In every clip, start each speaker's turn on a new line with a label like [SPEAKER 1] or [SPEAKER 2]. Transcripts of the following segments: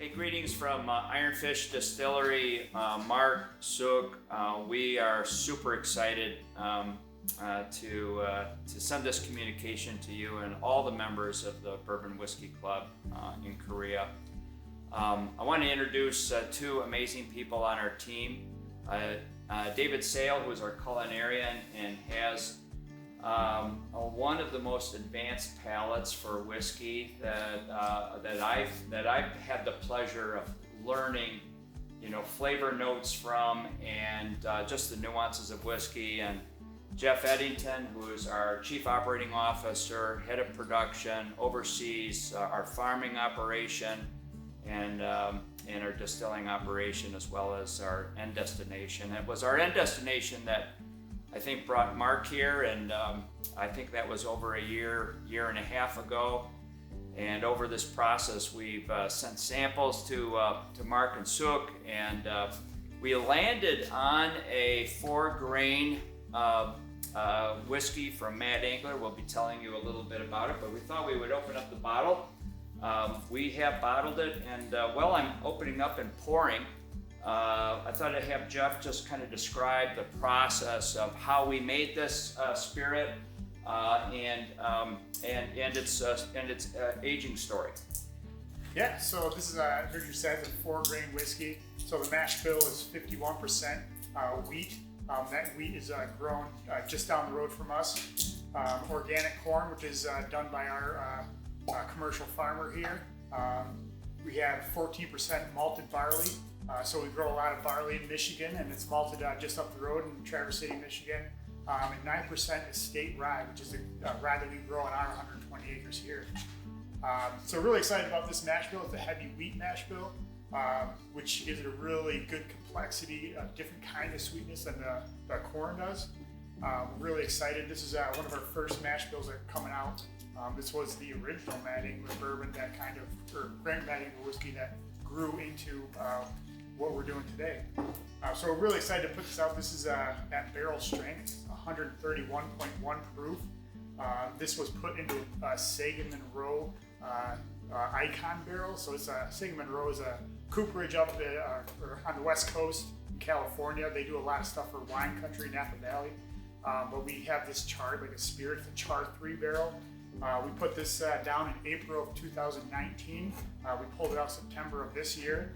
[SPEAKER 1] Hey, greetings from Ironfish Distillery, Mark, Suk. We are super excited to send this communication to you and all the members of the Bourbon Whiskey Club in Korea. I want to introduce two amazing people on our team. David Sale, who is our culinarian and has one of the most advanced palates for whiskey that I've had the pleasure of learning, flavor notes from and just the nuances of whiskey. And Jeff Eddington, who is our Chief Operating Officer, Head of Production, oversees our farming operation and our distilling operation, as well as our end destination. It was our end destination that I think brought Mark here, and I think that was over a year and a half ago. And over this process, we've sent samples to Mark and Suk, and we landed on a 4-grain whiskey from Mad Angler. We'll be telling you a little bit about it, but we thought we would open up the bottle. We have bottled it, and while I'm opening up and pouring, I thought I'd have Jeff just kind of describe the process of how we made this spirit and its aging story.
[SPEAKER 2] Yeah, so this is heard you said, the 4-grain whiskey. So the mash bill is 51% wheat. That wheat is grown just down the road from us. Organic corn, which is done by our commercial farmer here. We have 14% malted barley. So we grow a lot of barley in Michigan, and it's malted just up the road in Traverse City, Michigan. And 9% is state rye, which is a rye that we grow on our 120 acres here. So really excited about this mash bill. It's a heavy wheat mash bill, which gives it a really good complexity, a different kind of sweetness than the corn does. Really excited. This is one of our first mash bills that are coming out. This was the original Mad Angler bourbon, or Grand Mad Angler whiskey that grew into what we're doing today. So we're really excited to put this out. This is at barrel strength, 131.1 proof. This was put into a Sangamon Row Icon barrel. So it's Sangamon Row is a cooperage up or on the West Coast in California. They do a lot of stuff for wine country, Napa Valley. But we have this charred like a spirit, the Char 3 barrel. We put this down in April of 2019. We pulled it out September of this year.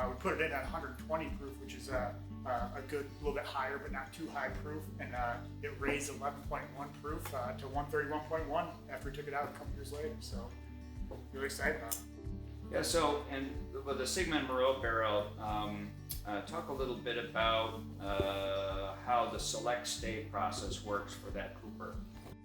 [SPEAKER 2] We put it in at 120 proof, which is a good, little bit higher, but not too high proof. And it raised 11.1 proof to 131.1 after we took it out a couple years later. So really excited about it.
[SPEAKER 1] Yeah, so, and with the Sigmund Moreau barrel, talk a little bit about how the select stay process works for that cooper.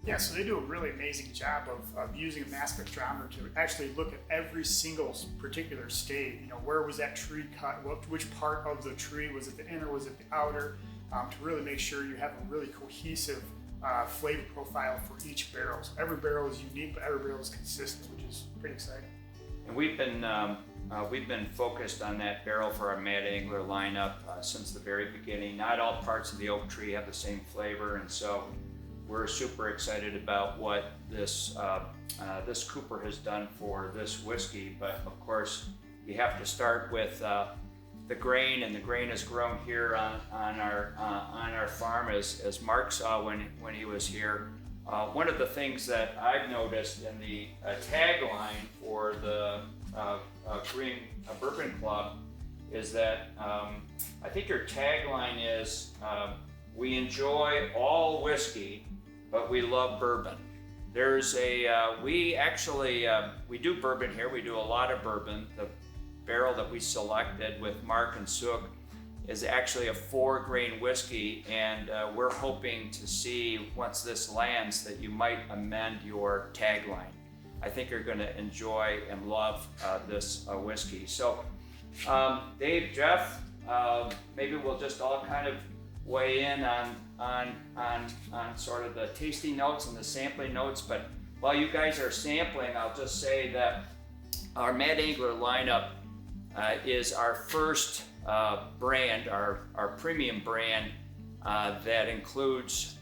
[SPEAKER 2] Yeah, so they do a really amazing job of using a mass spectrometer to actually look at every single particular stay. Where was that tree cut? Which part of the tree? Was it the inner? Was it the outer? To really make sure you have a really cohesive flavor profile for each barrel. So every barrel is unique, but every barrel is consistent, which is pretty exciting.
[SPEAKER 1] And we've been focused on that barrel for our Mad Angler lineup since the very beginning. Not all parts of the oak tree have the same flavor, and so we're super excited about what this cooper has done for this whiskey. But of course, you have to start with the grain, and the grain is grown here on our farm, as Mark saw when he was here. One of the things that I've noticed in the tagline for the Korean Bourbon Club is that I think your tagline is we enjoy all whiskey, but we love bourbon. There's we do bourbon here. We do a lot of bourbon. The barrel that we selected with Mark and Suk is actually a 4-grain whiskey, and we're hoping to see, once this lands, that you might amend your tagline. I think you're going to enjoy and love this whiskey. So Dave, Jeff, maybe we'll just all kind of weigh in on sort of the tasting notes and the sampling notes. But while you guys are sampling, I'll just say that our Mad Angler lineup is our first brand, our premium brand that includes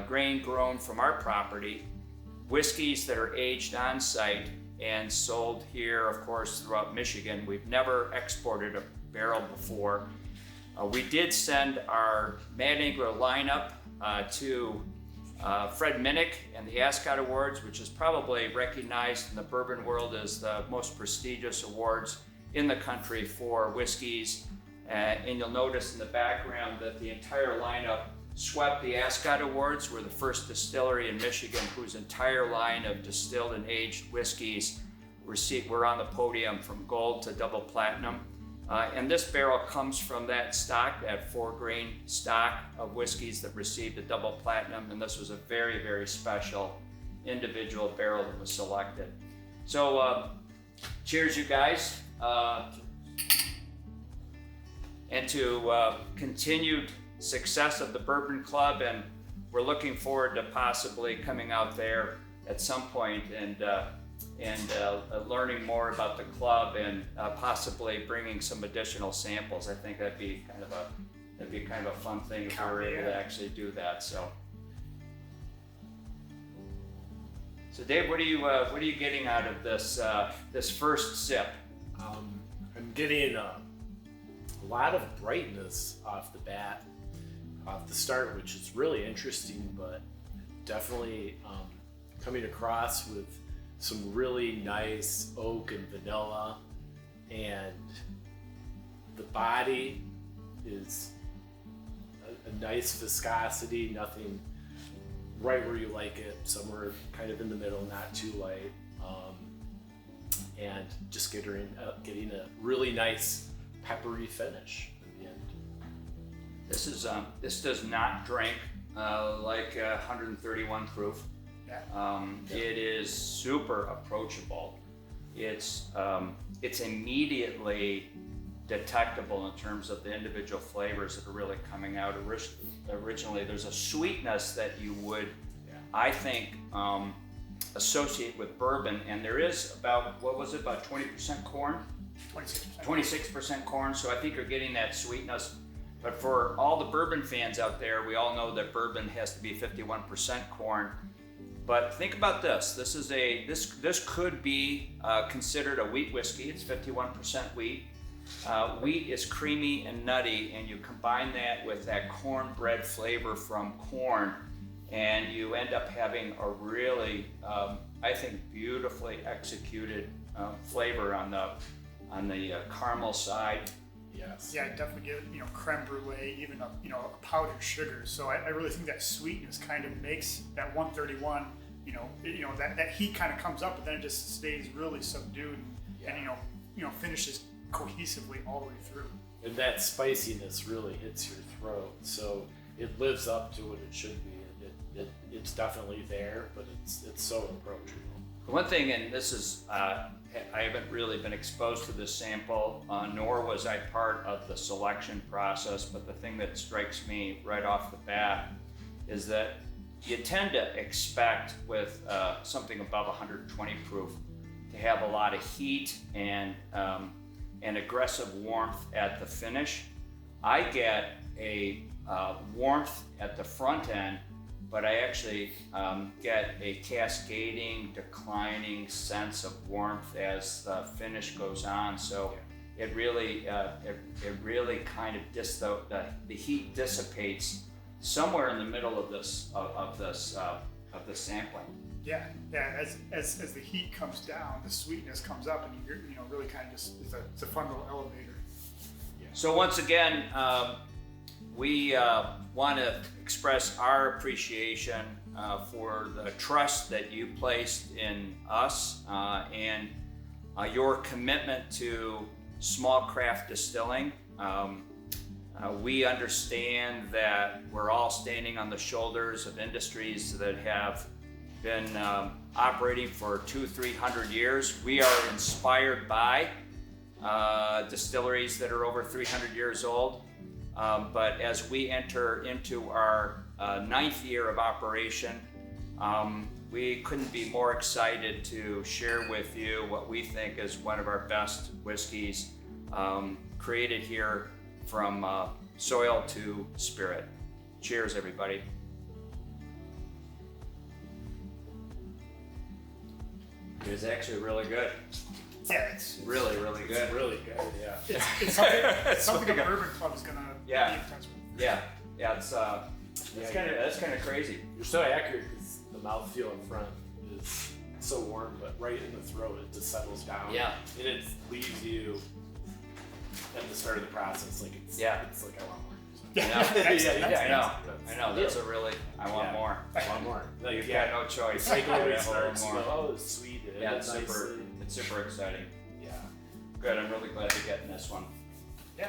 [SPEAKER 1] grain grown from our property, whiskeys that are aged on site, and sold here, of course, throughout Michigan. We've never exported a barrel before. We did send our Mad Angler lineup to Fred Minnick and the Ascot Awards, which is probably recognized in the bourbon world as the most prestigious awards in the country for whiskeys. And you'll notice in the background that the entire lineup swept the Ascot Awards. We're the first distillery in Michigan whose entire line of distilled and aged whiskeys were on the podium from gold to double platinum. And this barrel comes from that stock, that 4-grain stock of whiskeys that received a double platinum. And this was a very, very special individual barrel that was selected. So cheers, you guys. And to continued success of the Bourbon Club, and we're looking forward to possibly coming out there at some point and learning more about the club and possibly bringing some additional samples. I think that'd be kind of a fun thing if we were able to actually do that. So Dave, what are you getting out of this first sip?
[SPEAKER 3] I'm getting a lot of brightness off the bat, off the start, which is really interesting, but definitely coming across with some really nice oak and vanilla, and the body is a nice viscosity, nothing right where you like it, somewhere kind of in the middle, not too light, and just getting a really nice peppery finish in the end.
[SPEAKER 1] This does not drink like 131 proof. It is super approachable. It's immediately detectable in terms of the individual flavors that are really coming out. Originally, there's a sweetness that you would, I think, associate with bourbon, and there is about 20% corn? 26% corn, so I think you're getting that sweetness. But for all the bourbon fans out there, we all know that bourbon has to be 51% corn. But think about this. This could be considered a wheat whiskey. It's 51% wheat. Wheat is creamy and nutty, and you combine that with that cornbread flavor from corn, and you end up having a really, I think, beautifully executed flavor on the caramel side.
[SPEAKER 2] Yes. Yeah, definitely get creme brulee, even a powdered sugar. So I really think that sweetness kind of makes that 131. That heat kind of comes up, but then it just stays really subdued and finishes cohesively all the way through.
[SPEAKER 3] And that spiciness really hits your throat, so it lives up to what it should be. It's definitely there, but it's so approachable.
[SPEAKER 1] One thing, and this is, I haven't really been exposed to this sample, nor was I part of the selection process, but the thing that strikes me right off the bat is that you tend to expect with something above 120 proof to have a lot of heat and aggressive warmth at the finish. I get a warmth at the front end, but I actually get a cascading, declining sense of warmth as the finish goes on. So it really kind of the heat dissipates somewhere in the middle of this sampling.
[SPEAKER 2] Yeah. As the heat comes down, the sweetness comes up, and you're really kind of just it's a fun little elevator.
[SPEAKER 1] Yeah. So once again, we want to express our appreciation for the trust that you placed in us and your commitment to small craft distilling. We understand that we're all standing on the shoulders of industries that have been operating for 200-300 years. We are inspired by distilleries that are over 300 years old. But as we enter into our 9th year of operation, we couldn't be more excited to share with you what we think is one of our best whiskeys created here from soil to spirit. Cheers, everybody. It was actually really good.
[SPEAKER 2] Yeah, it's
[SPEAKER 1] Really, really good.
[SPEAKER 3] It's really good, yeah.
[SPEAKER 2] it's something a bourbon club is gonna
[SPEAKER 1] Yeah.
[SPEAKER 2] be in touch with.
[SPEAKER 1] Yeah, it's kind of crazy.
[SPEAKER 3] You're so accurate because the mouthfeel in front is so warm, but right in the throat it just settles down.
[SPEAKER 1] Yeah.
[SPEAKER 3] And it leaves you at the start of the process like it's like I want more.
[SPEAKER 1] I know. That's a really. I want more.
[SPEAKER 3] I want more. Like,
[SPEAKER 1] You've got no choice.
[SPEAKER 3] Cycle
[SPEAKER 1] You
[SPEAKER 3] restarts.
[SPEAKER 1] gotta
[SPEAKER 3] You
[SPEAKER 1] have
[SPEAKER 3] go,
[SPEAKER 1] a little more.
[SPEAKER 3] oh, it's sweet. It
[SPEAKER 1] Yeah,
[SPEAKER 3] ended
[SPEAKER 1] it's
[SPEAKER 3] nicely.
[SPEAKER 1] super exciting.
[SPEAKER 3] Yeah.
[SPEAKER 1] Good. I'm really glad you're getting this one.
[SPEAKER 3] Yeah.